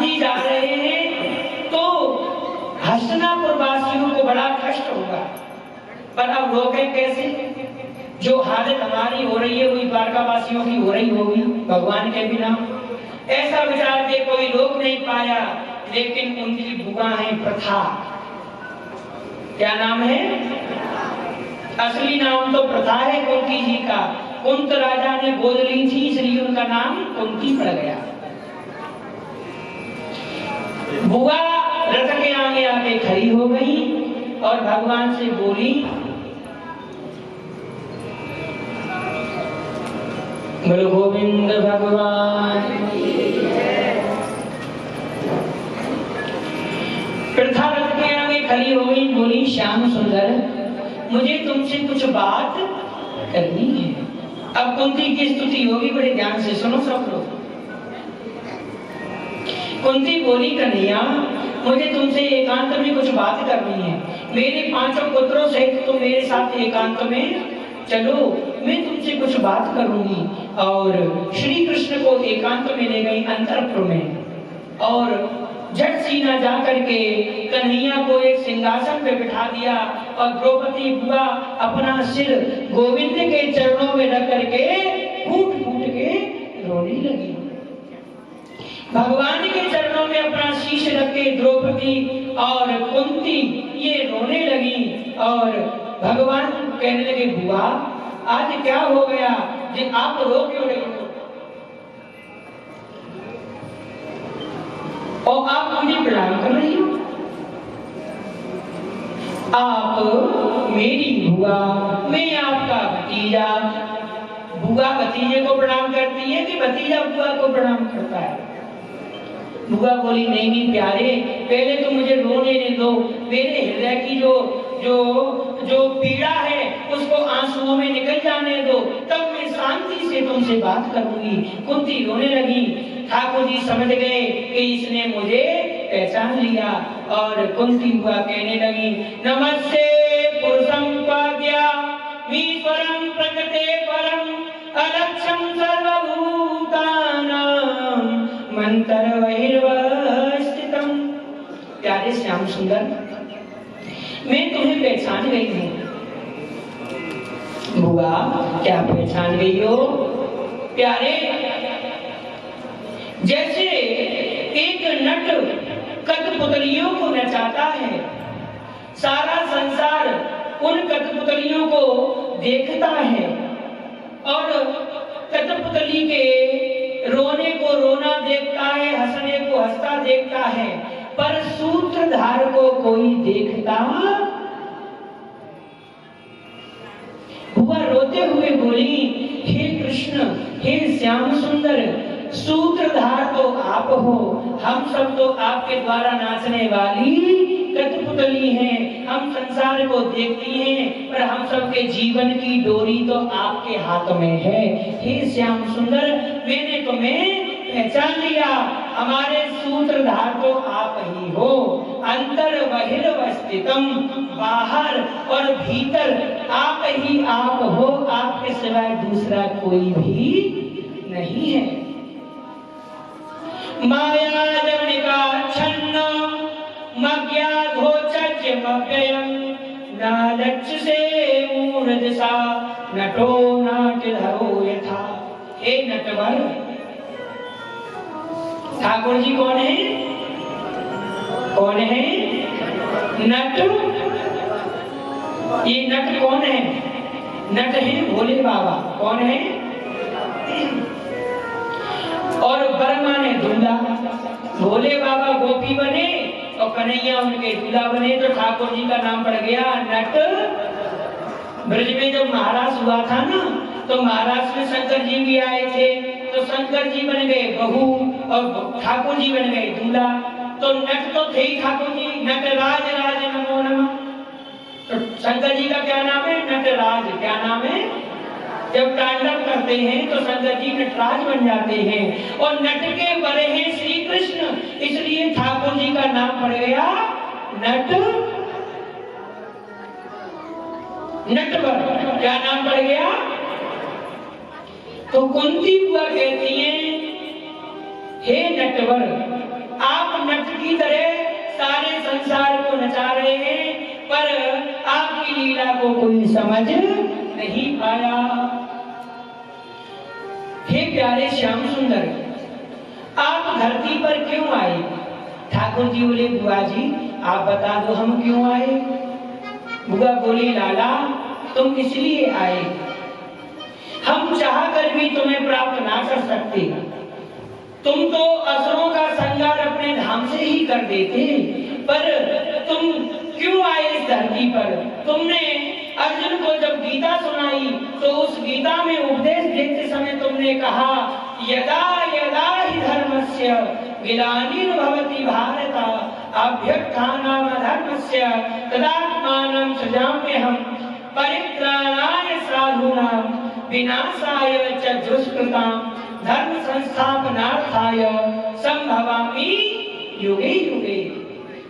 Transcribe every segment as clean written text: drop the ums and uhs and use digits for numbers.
बांधी जा रहे हैं तो हस्तिनापुर वासियों को बड़ा कष्ट होगा, पर अब रोके कैसे? जो हालत हमारी हो रही है वही द्वारका वासियों की हो रही होगी भगवान के बिना। ऐसा विचार के कोई रोक नहीं पाया, लेकिन उनकी बुआ है प्रथा। क्या नाम है? असली नाम तो प्रथा है कुंती जी का। कुंत राजा ने गोद ली थी, इसलिए उनका नाम कुंती पड़ गया। बुआ रथ के आगे आके खड़ी हो गई और भगवान से बोली, बोलो गोविंद भगवान। प्रथा रथ के आगे खड़ी हो गई, बोली, श्याम सुंदर, मुझे तुमसे कुछ बात करनी है। अब कुंती की स्तुति होगी, बड़े ध्यान से सुनो सब लोग। कुंती बोली, कन्हैया, मुझे तुमसे एकांत में कुछ बात करनी है। मेरे 5 पुत्रों सहित तुम मेरे साथ एकांत में चलो, मैं तुमसे कुछ बात करूंगी। और श्री कृष्ण को एकांत में ले गई अंतरपुर में और झट सीना जा करके कन्हैया को एक सिंहासन पे बिठा दिया और द्रौपदी बुआ अपना सिर गोविंद के चरणों में रख करके फूट फूट के रोने लगी। भगवान के चरणों में अपना शीश रख के द्रौपदी और कुंती ये रोने लगी और भगवान कहने लगे, बुआ आज क्या हो गया जी, आप रो क्यों रही हो? और आप मुझे प्रणाम कर रही हो? आप मेरी बुआ, मैं आपका भतीजा। बुआ भतीजे को प्रणाम करती है कि भतीजा बुआ को प्रणाम करता है? बुआ बोली, नहीं नहीं प्यारे, पहले तो मुझे रोने दे दो। मेरे हृदय की जो पीड़ा है उसको आंसुओं में निकल जाने दो, तब मैं शांति से तुमसे बात करूंगी। कुंती रोने लगी। ठाकुर जी समझ गए कि इसने मुझे पहचान लिया और कुंती बुआ कहने लगी, नमस्ते पुरुषं पाद्या मीश्वरं प्रकृते परम अलक्षं सर्वभूतानां मंतरबहिर्वस्थितम्। प्यारे श्याम सुंदर, मैं तुम्हें पहचान गई हूँ। बुआ क्या पहचान गई हो? प्यारे, जैसे एक नट कठपुतलियों को नचाता है, सारा संसार उन कठपुतलियों को देखता है और कठपुतली के रोने को रोना देखता है, हंसने को हंसता देखता है, पर सूत्रधार को कोई देखता। बुआ रोते हुए बोली, हे कृष्ण, हे श्याम सुंदर, सूत्रधार तो आप हो, हम सब तो आपके द्वारा नाचने वाली कठपुतली हैं। हम संसार को देखती हैं, पर हम सबके जीवन की डोरी तो आपके हाथ में है। हे श्याम सुंदर, मैंने तुम्हें पहचान लिया, हमारे सूत्रधार तो आप ही हो। अंतर बहिर्वस्थितम, बाहर और भीतर आप ही आप हो, आपके सिवाय दूसरा कोई भी नहीं है। माया जवनिका छन्न मज्ञाधोचर्यमव्ययम् नालक्ष्य से मूढ़दशा नटो नाट्यधरो यथा। हे नटवर, ठाकुर जी कौन है? कौन है? नट। ये नट कौन है? नट है भोले बाबा। कौन है? और बरमा ने दूल्हा। भोले बाबा गोपी बने और कन्हैया उनके दूल्हा बने, तो ठाकुर जी का नाम पड़ गया नट। ब्रज में जब महाराज हुआ था ना, तो महाराज में शंकर जी भी आए थे, तो शंकर जी बन गए बहू और ठाकुर जी बन गए दूल्हा। तो नट तो थे ही ठाकुर जी, नटराज राज नमो नमः। तो शंकर जी का क्या नाम है? नटराज। क्या नाम है? जब तांडव करते हैं तो शंकर जी नटराज बन जाते हैं और नट के बड़े हैं श्री कृष्ण, इसलिए ठाकुर जी का नाम पड़ गया नट। नटवर क्या नाम पड़ गया? तो कुंती बुआ कहती हैं, हे नटवर, आप की तरह सारे संसार को नचा रहे हैं, पर आपकी लीला को कोई समझ नहीं पाया। हे प्यारे श्याम सुंदर, आप धरती पर क्यों आए? ठाकुर जी बोले, बुआ जी आप बता दो हम क्यों आए? बुआ बोली, लाला तुम इसलिए आए, हम चाह कर भी तुम्हें प्राप्त ना कर सकते। तुम तो असुरों का संहार अपने धाम से ही कर देते, पर तुम क्यों आए इस धरती पर? तुमने अर्जुन को जब गीता सुनाई तो उस गीता में उपदेश देते समय तुमने कहा, यदा यदा हि धर्मस्य ग्लानिर्भवति भारत अभ्युत्थानामधर्मस्य तदात्मानं सृजाम्यहम् परित्राणाय साधूनां विनाशाय च दुष्कृतां धर्म संस्थापनार्थाय संभवामि युगे युगे।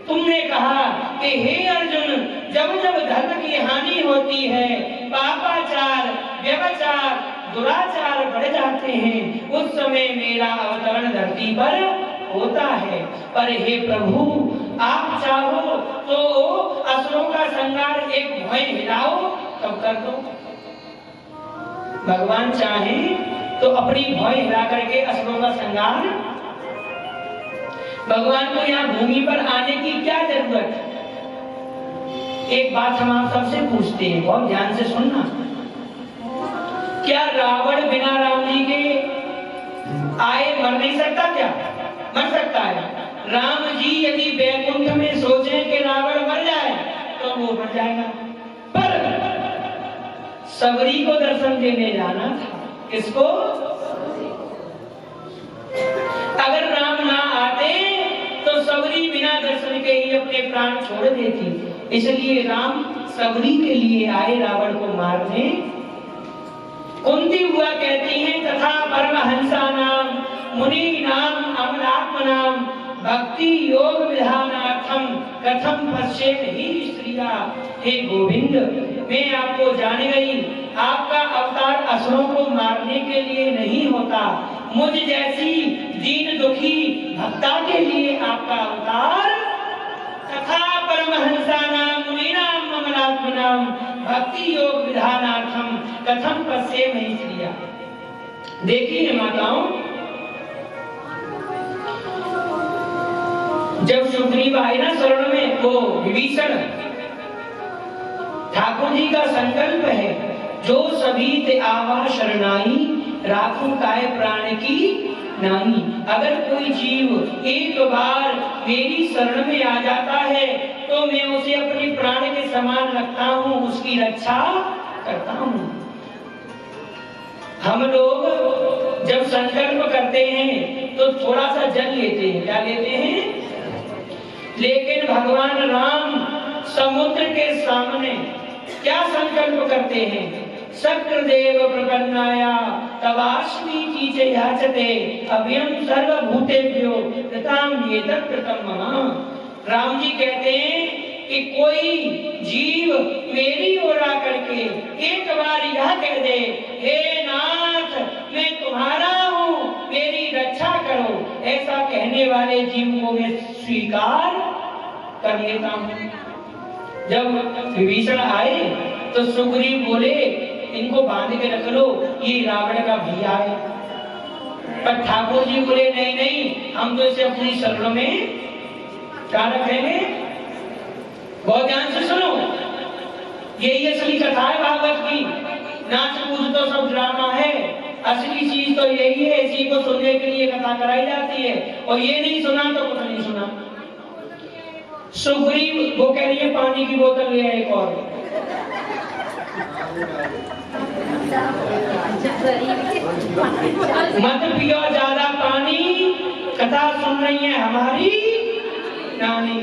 तुमने कहा कि हे अर्जुन, जब जब धर्म की हानि होती है, पापाचार, व्यभिचार, दुराचार बढ़ जाते हैं, उस समय मेरा अवतरण धरती पर होता है। पर हे प्रभु, आप चाहो तो असुरों का संहार एक भय हिलाओ तब कर दो। भगवान चाहे तो अपनी भय हिला करके असुरों का संहार। भगवान को यहाँ भूमि पर आने की क्या जरूरत? एक बात हम आप सबसे पूछते हैं, बहुत ध्यान से सुनना। क्या रावण बिना राम जी के आए मर नहीं सकता? क्या मर सकता है? राम जी यदि वैकुंठ में सोचें कि रावण मर जाए तो वो मर जाएगा, पर सबरी को दर्शन देने जाना था। किसको? अगर राम ना आते तो सबरी बिना दर्शन के ही अपने प्राण छोड़ देती। इसलिए राम सबरी के लिए आए रावण को मारने। कुंती हुआ कहती हैं, तथा परमहंसा नाम मुनि नाम अमलात्म नाम भक्ति योग विधानार्थम कथम पश्येत ही स्त्रिया। हे गोविंद, मैं आपको जान गई, आपका अवतार असुरों को मारने के लिए नहीं होता, मुझ जैसी दीन दुखी भक्ता के लिए आपका अवतार। तथा परमहंसा नाम मुनीनाम अमलात्म नाम भक्ति योग विधानार्थम कथम पश्येम ही स्त्रिया। देखिए माताओं, जब सुग्रीव आए ना शरण में, वो विभीषण, ठाकुर जी का संकल्प है, जो सभी ते आवा शरणाई राखू काय प्राण की नाई। अगर कोई जीव एक बार मेरी शरण में आ जाता है तो मैं उसे अपने प्राण के समान रखता हूँ, उसकी रक्षा करता हूँ। हम लोग जब संकल्प करते हैं तो थोड़ा सा जल लेते हैं, क्या लेते हैं? लेकिन भगवान राम समुद्र के सामने क्या संकल्प करते हैं? शक्रदेव प्रपन्नाया तवास्मि कीचे याचते अभयं सर्वभूतेभ्यो तताम एतत् कृतं मम। राम जी कहते हैं कि कोई जीव मेरी ओर आकर के एक बार यह कह दे, हे नाथ मैं तुम्हारा हूँ, मेरी रक्षा करो, ऐसा कहने वाले जीव को मैं स्वीकार कर लेता हूँ। जब विभीषण आए तो सुग्रीव बोले, इनको बांध के रख लो, ये रावण का भैया है। पर ठाकुर जी बोले, नहीं नहीं, हम तो इसे अपनी शरण में क्या रखेंगे? बहुत ध्यान से सुनो, यही असली कथा है भागवत की। नाच कूद तो सब ड्रामा है, असली चीज तो यही है। इसी को सुनने के लिए कथा कराई जाती है, और ये नहीं सुना तो कुछ नहीं सुना। सुग्रीव वो कह रही है पानी की बोतल ले आए, एक और मत पियो ज्यादा पानी, कथा सुन रही है हमारी नानी।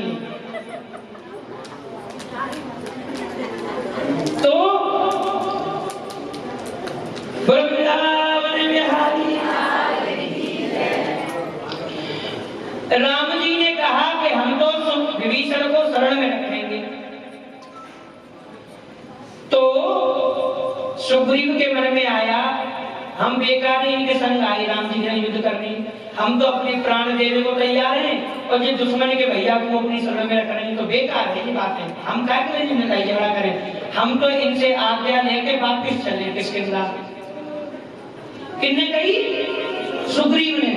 तो वृंदावन बिहारी राम जी ने कहा कि हम तो विभीषण को शरण में रखेंगे। तो सुग्रीव के मन में आया, हम बेकार इनके संग आए राम जी ने युद्ध करने, हम तो अपने प्राण देने को तैयार हैं और ये दुश्मन के भैया को अपनी शरण में रखेंगे तो बेकार है ये बातें। हम क्या करें जिन्हें कहीं झगड़ा करें, हम तो इनसे आज्ञा लेके वापिस चले। किसके खिलाफ? किसने कही? सुग्रीव ने।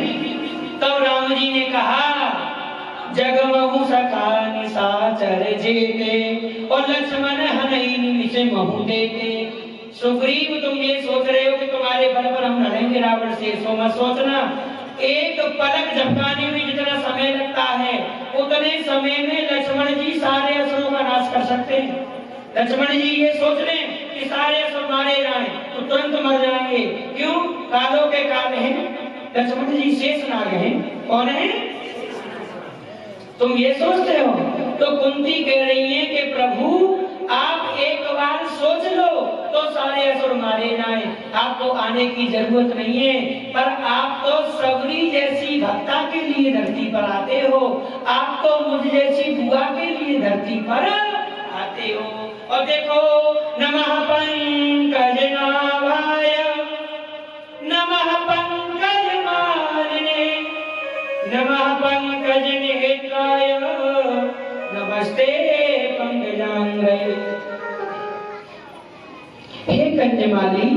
तब राम जी ने कहा जगमहु सखा निशाचर जेते और लक्ष्मण हनई निमिष महु देते। सुग्रीव तुम ये सोच रहे हो कि तुम्हारे बल पर हम लड़ेंगे रावण से, सो मत सोचना। एक पलक झपकाने में जितना समय लगता है उतने समय में लक्ष्मण जी सारे असुरों का नाश कर सकते हैं। लक्ष्मण जी ये सोच लें कि सारे असुर मारे जाएं तो तुरंत मर जाएंगे। क्यों? कालों के काल हैं। लक्ष्मण जी शेष नाग हैं। कौन है? तुम ये सोचते हो? तो कुंती कह रही है कि प्रभु आप एक बार सोच लो तो सारे असुर मारे जाएं, आपको आने की जरूरत नहीं है। पर आप तो सबरी जैसी भक्ता के लिए धरती पर आते हो, आप तो मुझ जैसी बुआ के लिए धरती पर आते हो। और देखो नमः पंकज नाभाय नमः पंकज मालिने नमः पंकज नेत्राय नमस्ते पंकजांग्रये। हे कंजमाली,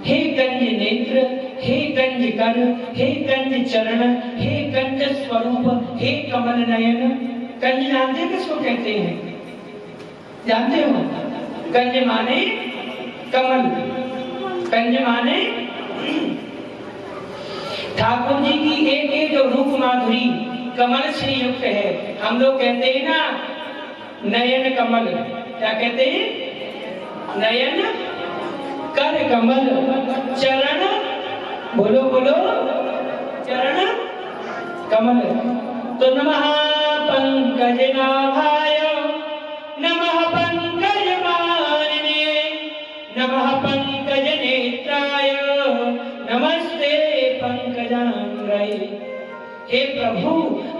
हे कंज नेत्र, हे कंज कर, हे कंज चरण, हे कंज स्वरूप, हे कमल नयन। कंज जानते किसको कहते हैं? जानते हो? कंज माने कमल, कंज माने ठाकुर जी की एक एक रूप माधुरी कमल से युक्त है। हम लोग कहते हैं ना नयन कमल, क्या कहते हैं? नयन कर कमल, चरण बोलो बोलो चरण कमल। तो नमः पंकज नाभाय नमः पंकज मालिने नमः पंकज नेत्राय नमस्ते पंकजांग्रये। हे प्रभु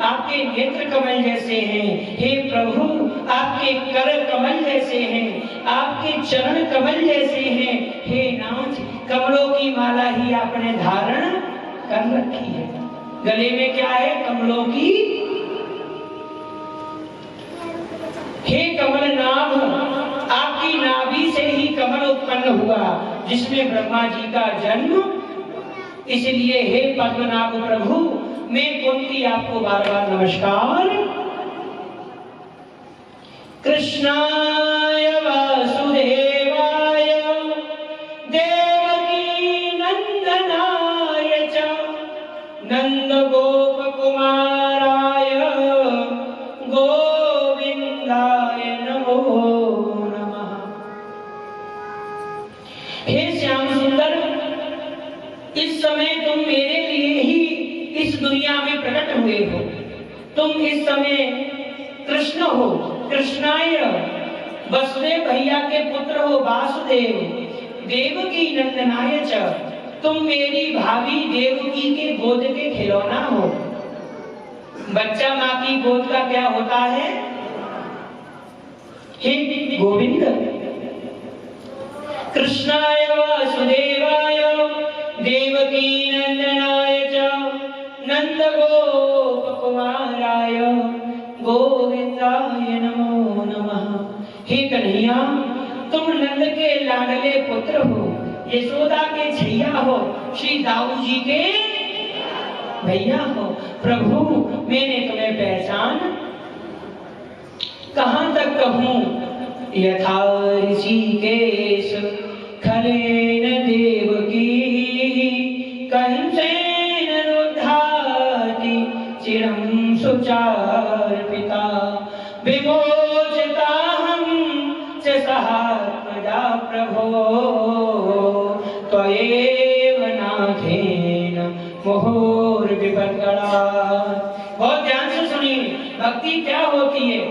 आपके नेत्र कमल जैसे हैं, हे प्रभु आपके कर कमल जैसे हैं, आपके चरण कमल जैसे हैं। हे नाथ कमलों की माला ही आपने धारण कर रखी है। गले में क्या है? कमलों की। हे कमल नाभ, आपकी नाभि से ही कमल उत्पन्न हुआ जिसमें ब्रह्मा जी का जन्म। इसलिए हे पद्मनाभ प्रभु मैं कुंती आपको बार बार नमस्कार। कृष्णाय वासुदेवाय देवकी नंदनाय च नंद गोप कुमाराय गोविंदाय नमो नमः। हे श्याम सुंदर, इस समय तुम मेरे लिए ही इस दुनिया में प्रकट हुए हो। तुम इस समय कृष्ण हो। कृष्णाय वसुदेव भैया के पुत्र हो वासुदेव। देवकी नंदनाय च, तुम मेरी भाभी देवकी के गोद के खिलौना हो। बच्चा माँ की गोद का क्या होता है? हे गोविंद। कृष्णाय वासुदेवाय देवकी नंदनाय च नंद गोप कुमाराय गोविंदाय नमो नमः। हे कन्हैया, तुम नंद के लाडले पुत्र हो, यशोदा के छैया हो, श्री दाऊ जी के भैया हो। प्रभु मैंने तुम्हें पहचान कहां तक कहूं? यथा ऋषिकेश खलेन देवकी कंसेन रुद्धाति चिरं सुचार्पिता विमोचिताहं च सहात्मजा प्रभो त्वयैव नाथेन मुहुर्विपद्गणा। बहुत ध्यान से सुनिए, भक्ति क्या होती है।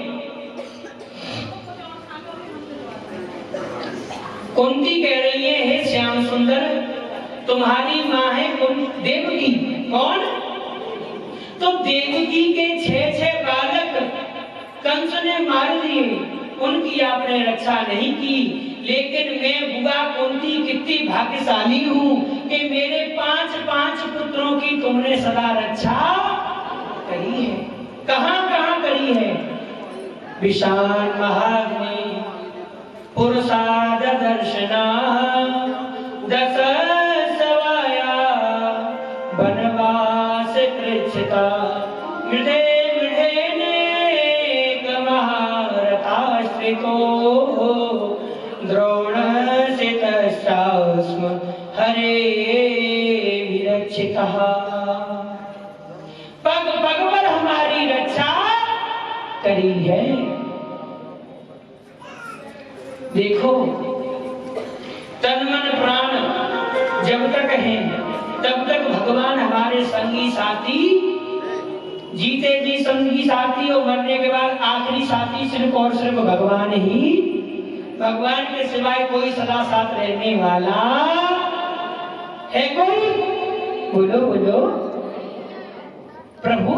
कुंती कह रही है हे श्याम सुंदर, तुम्हारी माँ है देवकी। कौन? तो देवकी के 6 बालक कंस ने मार दिए, उनकी आपने रक्षा नहीं की। लेकिन मैं बुआ कुंती कितनी भाग्यशाली हूँ कि मेरे 5 पुत्रों की तुमने सदा रक्षा करी है। विशाल महाग्नि पुरुषाद दर्शना दस सवाया वनवास कृच्छिता मृदे मृदे नेक महारथाश्रितो द्रोण से तस्म हरे विरक्षितः। पग पग पर हमारी रक्षा करी है। देखो तन मन प्राण जब तक हैं तब तक भगवान हमारे संगी साथी, जीते जी संगी साथी और मरने के बाद आखिरी साथी सिर्फ और सिर्फ भगवान ही। भगवान के सिवाय कोई सदा साथ रहने वाला है कोई? बोलो बोलो प्रभु।